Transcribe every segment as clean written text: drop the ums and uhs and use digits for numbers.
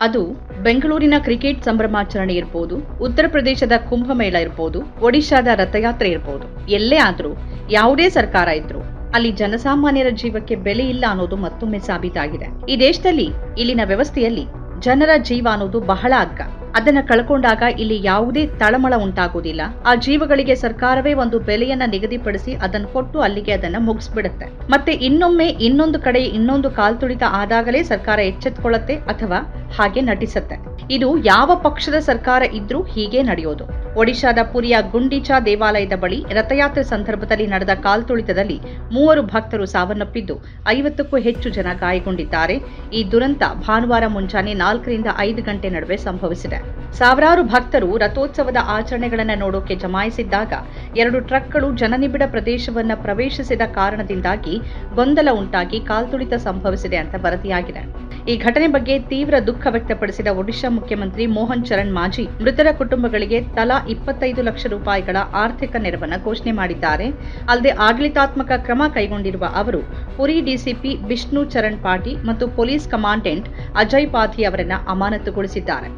ಅದು ಬೆಂಗಳೂರಿನ ಕ್ರಿಕೆಟ್ ಸಂಭ್ರಮಾಚರಣೆ ಇರ್ಬೋದು, ಉತ್ತರ ಪ್ರದೇಶದ ಕುಂಭಮೇಳ ಇರ್ಬೋದು, ಒಡಿಶಾದ ರಥಯಾತ್ರೆ ಇರ್ಬೋದು. ಎಲ್ಲೇ ಆದ್ರೂ ಯಾವುದೇ ಸರ್ಕಾರ ಇದ್ರು ಅಲ್ಲಿ ಜನಸಾಮಾನ್ಯರ ಜೀವಕ್ಕೆ ಬೆಲೆ ಇಲ್ಲ ಅನ್ನೋದು ಮತ್ತೊಮ್ಮೆ ಸಾಬೀತಾಗಿದೆ. ಈ ದೇಶದಲ್ಲಿ ಇಲ್ಲಿನ ವ್ಯವಸ್ಥೆಯಲ್ಲಿ ಜನರ ಜೀವ ಅನ್ನೋದು ಬಹಳ ಅಗ್ಗ. ಅದನ್ನ ಕಳ್ಕೊಂಡಾಗ ಇಲ್ಲಿ ಯಾವುದೇ ತಳಮಳ ಉಂಟಾಗುವುದಿಲ್ಲ. ಆ ಜೀವಗಳಿಗೆ ಸರ್ಕಾರವೇ ಒಂದು ಬೆಲೆಯನ್ನ ನಿಗದಿಪಡಿಸಿ ಅದನ್ನು ಕೊಟ್ಟು ಅಲ್ಲಿಗೆ ಅದನ್ನ ಮುಗಿಸ್ಬಿಡುತ್ತೆ. ಮತ್ತೆ ಇನ್ನೊಮ್ಮೆ ಇನ್ನೊಂದು ಕಡೆ ಇನ್ನೊಂದು ಕಾಲ್ತುಳಿತ ಆದಾಗಲೇ ಸರ್ಕಾರ ಎಚ್ಚೆತ್ತುಕೊಳ್ಳುತ್ತೆ ಅಥವಾ ಹಾಗೆ ನಟಿಸುತ್ತೆ. ಇದು ಯಾವ ಪಕ್ಷದ ಸರ್ಕಾರ ಇದ್ರೂ ಹೀಗೆ ನಡೆಯೋದು. ಒಡಿಶಾದ ಪುರಿಯ ಗುಂಡಿಚಾ ದೇವಾಲಯದ ಬಳಿ ರಥಯಾತ್ರೆ ಸಂದರ್ಭದಲ್ಲಿ ನಡೆದ ಕಾಲ್ತುಳಿತದಲ್ಲಿ 3 ಭಕ್ತರು ಸಾವನ್ನಪ್ಪಿದ್ದು 50ಕ್ಕೂ ಹೆಚ್ಚು ಜನ ಗಾಯಗೊಂಡಿದ್ದಾರೆ. ಈ ದುರಂತ ಭಾನುವಾರ ಮುಂಜಾನೆ 4 ರಿಂದ 5 ಗಂಟೆ ನಡುವೆ ಸಂಭವಿಸಿದೆ. ಸಾವಿರಾರು ಭಕ್ತರು ರಥೋತ್ಸವದ ಆಚರಣೆಗಳನ್ನು ನೋಡೋಕೆ ಜಮಾಯಿಸಿದ್ದಾಗ 2 ಟ್ರಕ್ಗಳು ಜನನಿಬಿಡ ಪ್ರದೇಶವನ್ನ ಪ್ರವೇಶಿಸಿದ ಕಾರಣದಿಂದಾಗಿ ಗೊಂದಲ ಉಂಟಾಗಿ ಕಾಲ್ತುಳಿತ ಸಂಭವಿಸಿದೆ ಅಂತ ವರದಿಯಾಗಿದೆ. ಈ ಘಟನೆ ಬಗ್ಗೆ ತೀವ್ರ ದುಃಖ ವ್ಯಕ್ತಪಡಿಸಿದ ಒಡಿಶಾ ಮುಖ್ಯಮಂತ್ರಿ ಮೋಹನ್ ಚರಣ್ ಮಾಂಜಿ ಮೃತರ ಕುಟುಂಬಗಳಿಗೆ ತಲಾ 25 ಲಕ್ಷ ರೂಪಾಯಿಗಳ ಆರ್ಥಿಕ ನೆರವನ್ನು ಘೋಷಣೆ ಮಾಡಿದ್ದಾರೆ. ಅಲ್ಲದೆ ಆಡಳಿತಾತ್ಮಕ ಕ್ರಮ ಕೈಗೊಂಡಿರುವ ಅವರು ಪುರಿ ಡಿಸಿಪಿ ವಿಷ್ಣು ಚರಣ್ ಪಾಟಿ ಮತ್ತು ಪೊಲೀಸ್ ಕಮಾಂಡೆಂಟ್ ಅಜಯ್ ಪಾಧಿ ಅವರನ್ನು ಅಮಾನತುಗೊಳಿಸಿದ್ದಾರೆ.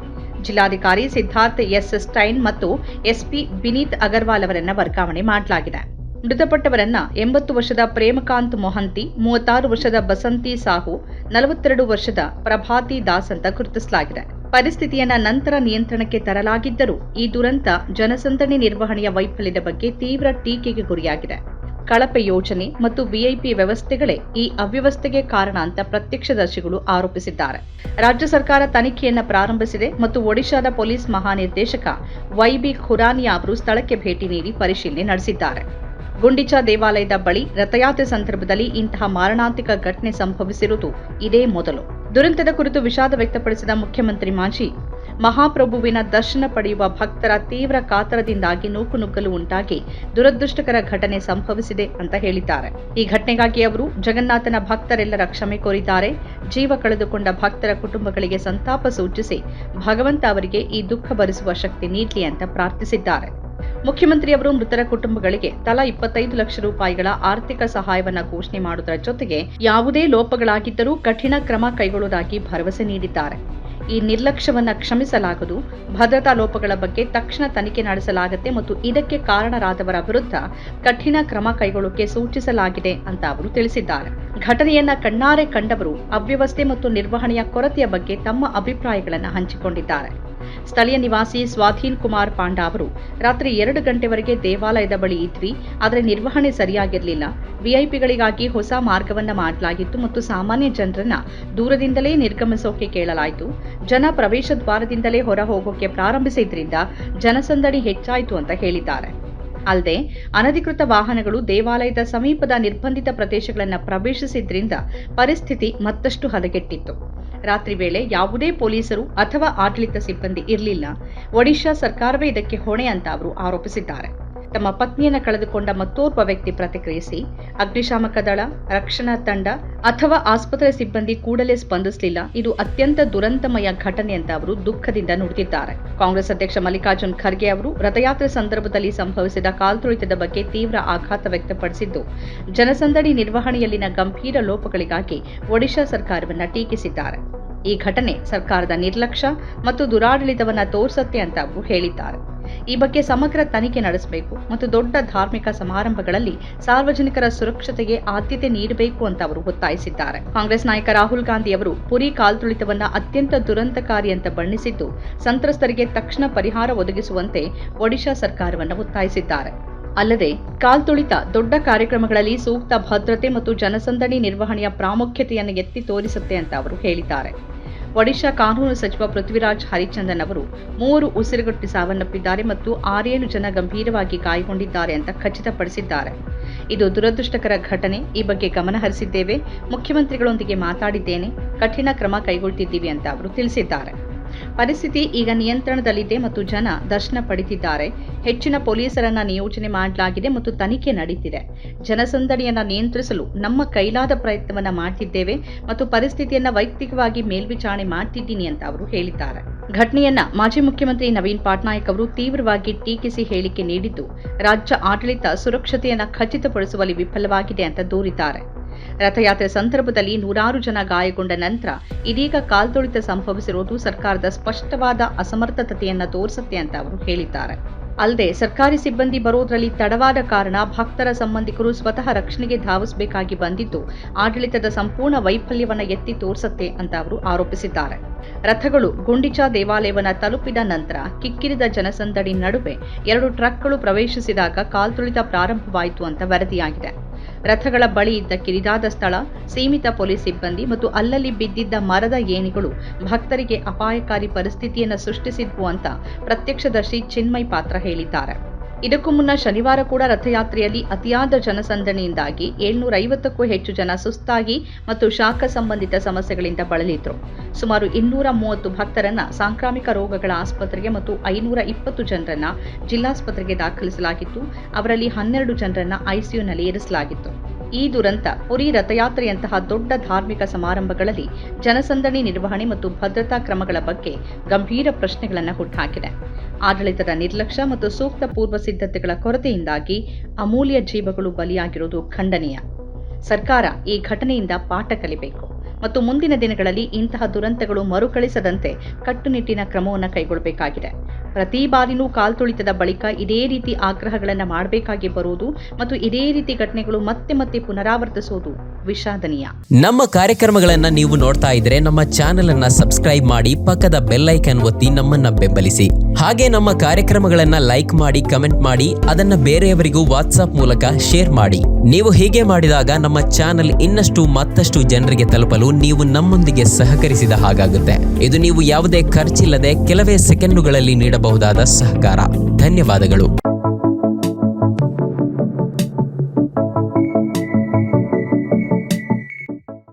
ಜಿಲ್ಲಾಧಿಕಾರಿ ಸಿದ್ಧಾರ್ಥ್ ಎಸ್ ಸ್ಟೈನ್ ಮತ್ತು ಎಸ್ಪಿ ಬಿನೀತ್ ಅಗರ್ವಾಲ್ ಅವರನ್ನ ವರ್ಗಾವಣೆ ಮಾಡಲಾಗಿದೆ. ಮೃತಪಟ್ಟವರನ್ನ 80 ವರ್ಷದ ಪ್ರೇಮಕಾಂತ್ ಮೊಹಂತಿ, 36 ವರ್ಷದ ಬಸಂತಿ ಸಾಹು, 42 ವರ್ಷದ ಪ್ರಭಾತಿ ದಾಸ್ ಅಂತ ಗುರುತಿಸಲಾಗಿದೆ. ಪರಿಸ್ಥಿತಿಯನ್ನ ನಂತರ ನಿಯಂತ್ರಣಕ್ಕೆ ತರಲಾಗಿದ್ದರೂ ಈ ದುರಂತ ಜನಸಂದಣಿ ನಿರ್ವಹಣೆಯ ವೈಫಲ್ಯದ ಬಗ್ಗೆ ತೀವ್ರ ಟೀಕೆಗೆ ಗುರಿಯಾಗಿದೆ. ಕಳಪೆ ಯೋಜನೆ ಮತ್ತು ವಿಐಪಿ ವ್ಯವಸ್ಥೆಗಳೇ ಈ ಅವ್ಯವಸ್ಥೆಗೆ ಕಾರಣ ಅಂತ ಪ್ರತ್ಯಕ್ಷದರ್ಶಿಗಳು ಆರೋಪಿಸಿದ್ದಾರೆ. ರಾಜ್ಯ ಸರ್ಕಾರ ತನಿಖೆಯನ್ನ ಪ್ರಾರಂಭಿಸಿದೆ ಮತ್ತು ಒಡಿಶಾದ ಪೊಲೀಸ್ ಮಹಾನಿರ್ದೇಶಕ ವೈಬಿ ಖುರಾನಿಯಾ ಅವರು ಸ್ಥಳಕ್ಕೆ ಭೇಟಿ ನೀಡಿ ಪರಿಶೀಲನೆ ನಡೆಸಿದ್ದಾರೆ. ಗುಂಡಿಚಾ ದೇವಾಲಯದ ಬಳಿ ರಥಯಾತ್ರೆ ಸಂದರ್ಭದಲ್ಲಿ ಇಂತಹ ಮಾರಣಾಂತಿಕ ಘಟನೆ ಸಂಭವಿಸಿರುವುದು ಇದೇ ಮೊದಲು. ದುರಂತದ ಕುರಿತು ವಿಷಾದ ವ್ಯಕ್ತಪಡಿಸಿದ ಮುಖ್ಯಮಂತ್ರಿ ಮಾಂಜಿ, ಮಹಾಪ್ರಭುವಿನ ದರ್ಶನ ಪಡೆಯುವ ಭಕ್ತರ ತೀವ್ರ ಕಾತರದಿಂದಾಗಿ ನೂಕುನುಗ್ಗಲು ಉಂಟಾಗಿ ದುರದೃಷ್ಟಕರ ಘಟನೆ ಸಂಭವಿಸಿದೆ ಅಂತ ಹೇಳಿದ್ದಾರೆ. ಈ ಘಟನೆಗಾಗಿ ಅವರು ಜಗನ್ನಾಥನ ಭಕ್ತರೆಲ್ಲರ ಕ್ಷಮೆ ಕೋರಿದ್ದಾರೆ. ಜೀವ ಕಳೆದುಕೊಂಡ ಭಕ್ತರ ಕುಟುಂಬಗಳಿಗೆ ಸಂತಾಪ ಸೂಚಿಸಿ ಭಗವಂತ ಅವರಿಗೆ ಈ ದುಃಖ ಭರಿಸುವ ಶಕ್ತಿ ನೀಡಲಿ ಅಂತ ಪ್ರಾರ್ಥಿಸಿದ್ದಾರೆ. ಮುಖ್ಯಮಂತ್ರಿಯವರು ಮೃತರ ಕುಟುಂಬಗಳಿಗೆ ತಲಾ 25 ಲಕ್ಷ ರೂಪಾಯಿಗಳ ಆರ್ಥಿಕ ಸಹಾಯವನ್ನು ಘೋಷಣೆ ಮಾಡುವುದರ ಜೊತೆಗೆ ಯಾವುದೇ ಲೋಪಗಳಾಗಿದ್ದರೂ ಕಠಿಣ ಕ್ರಮ ಕೈಗೊಳ್ಳುವುದಾಗಿ ಭರವಸೆ ನೀಡಿದ್ದಾರೆ. ಈ ನಿರ್ಲಕ್ಷ್ಯವನ್ನ ಕ್ಷಮಿಸಲಾಗದು. ಭದ್ರತಾ ಲೋಪಗಳ ಬಗ್ಗೆ ತಕ್ಷಣ ತನಿಖೆ ನಡೆಸಲಾಗುತ್ತೆ ಮತ್ತು ಇದಕ್ಕೆ ಕಾರಣರಾದವರ ವಿರುದ್ಧ ಕಠಿಣ ಕ್ರಮ ಕೈಗೊಳ್ಳೋಕೆ ಸೂಚಿಸಲಾಗಿದೆ ಅಂತ ಅವರು ತಿಳಿಸಿದ್ದಾರೆ. ಘಟನೆಯನ್ನ ಕಣ್ಣಾರೆ ಕಂಡವರು ಅವ್ಯವಸ್ಥೆ ಮತ್ತು ನಿರ್ವಹಣೆಯ ಕೊರತೆಯ ಬಗ್ಗೆ ತಮ್ಮ ಅಭಿಪ್ರಾಯಗಳನ್ನು ಹಂಚಿಕೊಂಡಿದ್ದಾರೆ. ಸ್ಥಳೀಯ ನಿವಾಸಿ ಸ್ವಾಧೀನ್ ಕುಮಾರ್ ಪಾಂಡಾ ಅವರು ರಾತ್ರಿ 2 ಗಂಟೆವರೆಗೆ ದೇವಾಲಯದ ಬಳಿ ಇದ್ವಿ, ಆದರೆ ನಿರ್ವಹಣೆ ಸರಿಯಾಗಿರಲಿಲ್ಲ. ವಿಐಪಿಗಳಿಗಾಗಿ ಹೊಸ ಮಾರ್ಗವನ್ನ ಮಾಡಲಾಗಿತ್ತು ಮತ್ತು ಸಾಮಾನ್ಯ ಜನರನ್ನ ದೂರದಿಂದಲೇ ನಿರ್ಗಮಿಸೋಕೆ ಕೇಳಲಾಯಿತು. ಜನ ಪ್ರವೇಶ ದ್ವಾರದಿಂದಲೇ ಹೊರ ಹೋಗೋಕೆ ಪ್ರಾರಂಭಿಸಿದ್ರಿಂದ ಜನಸಂದಣಿ ಹೆಚ್ಚಾಯಿತು ಅಂತ ಹೇಳಿದ್ದಾರೆ. ಅಲ್ಲದೆ ಅನಧಿಕೃತ ವಾಹನಗಳು ದೇವಾಲಯದ ಸಮೀಪದ ನಿರ್ಬಂಧಿತ ಪ್ರದೇಶಗಳನ್ನು ಪ್ರವೇಶಿಸಿದ್ರಿಂದ ಪರಿಸ್ಥಿತಿ ಮತ್ತಷ್ಟು ಹದಗೆಟ್ಟಿತ್ತು. ರಾತ್ರಿ ವೇಳೆ ಯಾವುದೇ ಪೊಲೀಸರು ಅಥವಾ ಆಡಳಿತ ಸಿಬ್ಬಂದಿ ಇರಲಿಲ್ಲ. ಒಡಿಶಾ ಸರ್ಕಾರವೇ ಇದಕ್ಕೆ ಹೊಣೆ ಅಂತ ಅವರು ಆರೋಪಿಸಿದ್ದಾರೆ. ತಮ್ಮ ಪತ್ನಿಯನ್ನು ಕಳೆದುಕೊಂಡ ಮತ್ತೋರ್ವ ವ್ಯಕ್ತಿ ಪ್ರತಿಕ್ರಿಯಿಸಿ, ಅಗ್ನಿಶಾಮಕ ದಳ, ರಕ್ಷಣಾ ತಂಡ ಅಥವಾ ಆಸ್ಪತ್ರೆ ಸಿಬ್ಬಂದಿ ಕೂಡಲೇ ಸ್ಪಂದಿಸಲಿಲ್ಲ. ಇದು ಅತ್ಯಂತ ದುರಂತಮಯ ಘಟನೆ ಅಂತ ಅವರು ದುಃಖದಿಂದ ನುಡಿದಿದ್ದಾರೆ. ಕಾಂಗ್ರೆಸ್ ಅಧ್ಯಕ್ಷ ಮಲ್ಲಿಕಾರ್ಜುನ್ ಖರ್ಗೆ ಅವರು ರಥಯಾತ್ರೆ ಸಂದರ್ಭದಲ್ಲಿ ಸಂಭವಿಸಿದ ಕಾಲ್ತುಳಿತದ ಬಗ್ಗೆ ತೀವ್ರ ಆಘಾತ ವ್ಯಕ್ತಪಡಿಸಿದ್ದು, ಜನಸಂದಣಿ ನಿರ್ವಹಣೆಯಲ್ಲಿನ ಗಂಭೀರ ಲೋಪಗಳಿಗಾಗಿ ಒಡಿಶಾ ಸರ್ಕಾರವನ್ನ ಟೀಕಿಸಿದ್ದಾರೆ. ಈ ಘಟನೆ ಸರ್ಕಾರದ ನಿರ್ಲಕ್ಷ್ಯ ಮತ್ತು ದುರಾಡಳಿತವನ್ನ ತೋರಿಸುತ್ತೆ ಅಂತ ಅವರು ಹೇಳಿದ್ದಾರೆ. ಈ ಬಗ್ಗೆ ಸಮಗ್ರ ತನಿಖೆ ನಡೆಸಬೇಕು ಮತ್ತು ದೊಡ್ಡ ಧಾರ್ಮಿಕ ಸಮಾರಂಭಗಳಲ್ಲಿ ಸಾರ್ವಜನಿಕರ ಸುರಕ್ಷತೆಗೆ ಆದ್ಯತೆ ನೀಡಬೇಕು ಅಂತ ಅವರು ಒತ್ತಾಯಿಸಿದ್ದಾರೆ. ಕಾಂಗ್ರೆಸ್ ನಾಯಕ ರಾಹುಲ್ ಗಾಂಧಿ ಅವರು ಪುರಿ ಕಾಲ್ತುಳಿತವನ್ನ ಅತ್ಯಂತ ದುರಂತಕಾರಿ ಅಂತ ಬಣ್ಣಿಸಿದ್ದು, ಸಂತ್ರಸ್ತರಿಗೆ ತಕ್ಷಣ ಪರಿಹಾರ ಒದಗಿಸುವಂತೆ ಒಡಿಶಾ ಸರ್ಕಾರವನ್ನು ಒತ್ತಾಯಿಸಿದ್ದಾರೆ. ಅಲ್ಲದೆ ಕಾಲ್ತುಳಿತ ದೊಡ್ಡ ಕಾರ್ಯಕ್ರಮಗಳಲ್ಲಿ ಸೂಕ್ತ ಭದ್ರತೆ ಮತ್ತು ಜನಸಂದಣಿ ನಿರ್ವಹಣೆಯ ಪ್ರಾಮುಖ್ಯತೆಯನ್ನು ಎತ್ತಿ ತೋರಿಸುತ್ತೆ ಅಂತ ಅವರು ಹೇಳಿದ್ದಾರೆ. ಒಡಿಶಾ ಕಾನೂನು ಸಚಿವ ಪೃಥ್ವಿರಾಜ್ ಹರಿಚಂದನ್ ಅವರು 3 ಉಸಿರುಗಟ್ಟಿ ಸಾವನ್ನಪ್ಪಿದ್ದಾರೆ ಮತ್ತು 6-7 ಜನ ಗಂಭೀರವಾಗಿ ಗಾಯಗೊಂಡಿದ್ದಾರೆ ಅಂತ ಖಚಿತಪಡಿಸಿದ್ದಾರೆ. ಇದು ದುರದೃಷ್ಟಕರ ಘಟನೆ. ಈ ಬಗ್ಗೆ ಗಮನ ಹರಿಸಿದ್ದೇವೆ. ಮುಖ್ಯಮಂತ್ರಿಗಳೊಂದಿಗೆ ಮಾತಾಡಿದ್ದೇನೆ. ಕಠಿಣ ಕ್ರಮ ಕೈಗೊಳ್ತಿದ್ದೀವಿ ಅಂತ ಅವರು ತಿಳಿಸಿದ್ದಾರೆ. ಪರಿಸ್ಥಿತಿ ಈಗ ನಿಯಂತ್ರಣದಲ್ಲಿದೆ ಮತ್ತು ಜನ ದರ್ಶನ ಪಡೆದಿದ್ದಾರೆ. ಹೆಚ್ಚಿನ ಪೊಲೀಸರನ್ನ ನಿಯೋಜನೆ ಮಾಡಲಾಗಿದೆ ಮತ್ತು ತನಿಖೆ ನಡೆಯುತ್ತಿದೆ. ಜನಸಂದಣಿಯನ್ನ ನಿಯಂತ್ರಿಸಲು ನಮ್ಮ ಕೈಲಾದ ಪ್ರಯತ್ನವನ್ನ ಮಾಡ್ತಿದ್ದೇವೆ ಮತ್ತು ಪರಿಸ್ಥಿತಿಯನ್ನ ವೈಯಕ್ತಿಕವಾಗಿ ಮೇಲ್ವಿಚಾರಣೆ ಮಾಡ್ತಿದ್ದೀನಿ ಅಂತ ಅವರು ಹೇಳಿದ್ದಾರೆ. ಘಟನೆಯನ್ನ ಮಾಜಿ ಮುಖ್ಯಮಂತ್ರಿ ನವೀನ್ ಪಟ್ನಾಯಕ್ ಅವರು ತೀವ್ರವಾಗಿ ಟೀಕಿಸಿ ಹೇಳಿಕೆ ನೀಡಿದ್ದು, ರಾಜ್ಯ ಆಡಳಿತ ಸುರಕ್ಷತೆಯನ್ನ ಖಚಿತಪಡಿಸುವಲ್ಲಿ ವಿಫಲವಾಗಿದೆ ಅಂತ ದೂರಿದ್ದಾರೆ. ರಥಯಾತ್ರೆ ಸಂದರ್ಭದಲ್ಲಿ ನೂರಾರು ಜನ ಗಾಯಗೊಂಡ ನಂತರ ಇದೀಗ ಕಾಲ್ತುಳಿತ ಸಂಭವಿಸಿರುವುದು ಸರ್ಕಾರದ ಸ್ಪಷ್ಟವಾದ ಅಸಮರ್ಥತೆಯನ್ನ ತೋರಿಸುತ್ತೆ ಅಂತ ಅವರು ಹೇಳಿದ್ದಾರೆ. ಅಲ್ಲದೆ ಸರ್ಕಾರಿ ಸಿಬ್ಬಂದಿ ಬರೋದ್ರಲ್ಲಿ ತಡವಾದ ಕಾರಣ ಭಕ್ತರ ಸಂಬಂಧಿಕರು ಸ್ವತಃ ರಕ್ಷಣೆಗೆ ಧಾವಿಸಬೇಕಾಗಿ ಬಂದಿದ್ದು ಆಡಳಿತದ ಸಂಪೂರ್ಣ ವೈಫಲ್ಯವನ್ನ ಎತ್ತಿ ತೋರಿಸುತ್ತೆ ಅಂತ ಅವರು ಆರೋಪಿಸಿದ್ದಾರೆ. ರಥಗಳು ಗುಂಡಿಚಾ ದೇವಾಲಯವನ್ನ ತಲುಪಿದ ನಂತರ ಕಿಕ್ಕಿರಿದ ಜನಸಂದಣಿ ನಡುವೆ 2 ಟ್ರಕ್ಗಳು ಪ್ರವೇಶಿಸಿದಾಗ ಕಾಲ್ತುಳಿತ ಪ್ರಾರಂಭವಾಯಿತು ಅಂತ ವರದಿಯಾಗಿದೆ. ರಥಗಳ ಬಳಿ ಇದ್ದ ಕಿರಿದಾದ ಸ್ಥಳ, ಸೀಮಿತ ಪೊಲೀಸ್ ಸಿಬ್ಬಂದಿ ಮತ್ತು ಅಲ್ಲಲ್ಲಿ ಬಿದ್ದಿದ್ದ ಮರದ ಏಣಿಗಳು ಭಕ್ತರಿಗೆ ಅಪಾಯಕಾರಿ ಪರಿಸ್ಥಿತಿಯನ್ನು ಸೃಷ್ಟಿಸಿದ್ವು ಅಂತ ಪ್ರತ್ಯಕ್ಷದರ್ಶಿ ಚಿನ್ಮಯ್ ಪಾತ್ರ ಹೇಳಿದ್ದಾರೆ. ಇದಕ್ಕೂ ಮುನ್ನ ಶನಿವಾರ ಕೂಡ ರಥಯಾತ್ರೆಯಲ್ಲಿ ಅತಿಯಾದ ಜನಸಂದಣಿಯಿಂದಾಗಿ 750ಕ್ಕೂ ಹೆಚ್ಚು ಜನ ಸುಸ್ತಾಗಿ ಮತ್ತು ಶಾಖ ಸಂಬಂಧಿತ ಸಮಸ್ಯೆಗಳಿಂದ ಬಳಲಿದ್ರು. ಸುಮಾರು 230 ಭಕ್ತರನ್ನ ಸಾಂಕ್ರಾಮಿಕ ರೋಗಗಳ ಆಸ್ಪತ್ರೆಗೆ ಮತ್ತು 520 ಜನರನ್ನ ಜಿಲ್ಲಾಸ್ಪತ್ರೆಗೆ ದಾಖಲಿಸಲಾಗಿತ್ತು. ಅವರಲ್ಲಿ 12 ಜನರನ್ನ ಐಸಿಯುನಲ್ಲಿ ಇರಿಸಲಾಗಿತ್ತು. ಈ ದುರಂತ ಪುರಿ ರಥಯಾತ್ರೆಯಂತಹ ದೊಡ್ಡ ಧಾರ್ಮಿಕ ಸಮಾರಂಭಗಳಲ್ಲಿ ಜನಸಂದಣಿ ನಿರ್ವಹಣೆ ಮತ್ತು ಭದ್ರತಾ ಕ್ರಮಗಳ ಬಗ್ಗೆ ಗಂಭೀರ ಪ್ರಶ್ನೆಗಳನ್ನು ಹುಟ್ಟುಹಾಕಿದೆ. ಆಡಳಿತದ ನಿರ್ಲಕ್ಷ್ಯ ಮತ್ತು ಸೂಕ್ತ ಪೂರ್ವ ಸಿದ್ಧತೆಗಳ ಕೊರತೆಯಿಂದಾಗಿ ಅಮೂಲ್ಯ ಜೀವಗಳು ಬಲಿಯಾಗಿರುವುದು ಖಂಡನೀಯ. ಸರ್ಕಾರ ಈ ಘಟನೆಯಿಂದ ಪಾಠ ಕಲಿಬೇಕು ಮತ್ತು ಮುಂದಿನ ದಿನಗಳಲ್ಲಿ ಇಂತಹ ದುರಂತಗಳು ಮರುಕಳಿಸದಂತೆ ಕಟ್ಟುನಿಟ್ಟಿನ ಕ್ರಮವನ್ನು ಕೈಗೊಳ್ಳಬೇಕಾಗಿದೆ. ಪ್ರತಿ ಬಾರಿನೂ ಕಾಲ್ತುಳಿತದ ಬಳಿಕ ಇದೇ ರೀತಿ ಆಗ್ರಹಗಳನ್ನು ಮಾಡಬೇಕಾಗಿ ಬರುವುದು ಮತ್ತು ಇದೇ ರೀತಿ ಘಟನೆಗಳು ಮತ್ತೆ ಪುನರಾವರ್ತಿಸುವುದು ವಿಷಾದನೀಯ. ನಮ್ಮ ಕಾರ್ಯಕ್ರಮಗಳನ್ನ ನೀವು ನೋಡ್ತಾ ಇದ್ರೆ ನಮ್ಮ ಚಾನೆಲ್ ಅನ್ನ ಸಬ್ಸ್ಕ್ರೈಬ್ ಮಾಡಿ, ಪಕ್ಕದ ಬೆಲ್ ಐಕಾನ್ ಒತ್ತಿ ನಮ್ಮನ್ನ ಬೆಂಬಲಿಸಿ. ಹಾಗೆ ನಮ್ಮ ಕಾರ್ಯಕ್ರಮಗಳನ್ನ ಲೈಕ್ ಮಾಡಿ, ಕಮೆಂಟ್ ಮಾಡಿ, ಅದನ್ನ ಬೇರೆಯವರಿಗೂ ವಾಟ್ಸ್ಆಪ್ ಮೂಲಕ ಶೇರ್ ಮಾಡಿ. ನೀವು ಹೀಗೆ ಮಾಡಿದಾಗ ನಮ್ಮ ಚಾನೆಲ್ ಮತ್ತಷ್ಟು ಜನರಿಗೆ ತಲುಪಲು ನೀವು ನಮ್ಮೊಂದಿಗೆ ಸಹಕರಿಸಿದ ಹಾಗಾಗುತ್ತೆ. ಇದು ನೀವು ಯಾವುದೇ ಖರ್ಚಿಲ್ಲದೆ ಕೆಲವೇ ಸೆಕೆಂಡುಗಳಲ್ಲಿ ನೀಡಬಹುದಾದ ಸಹಕಾರ. ಧನ್ಯವಾದಗಳು.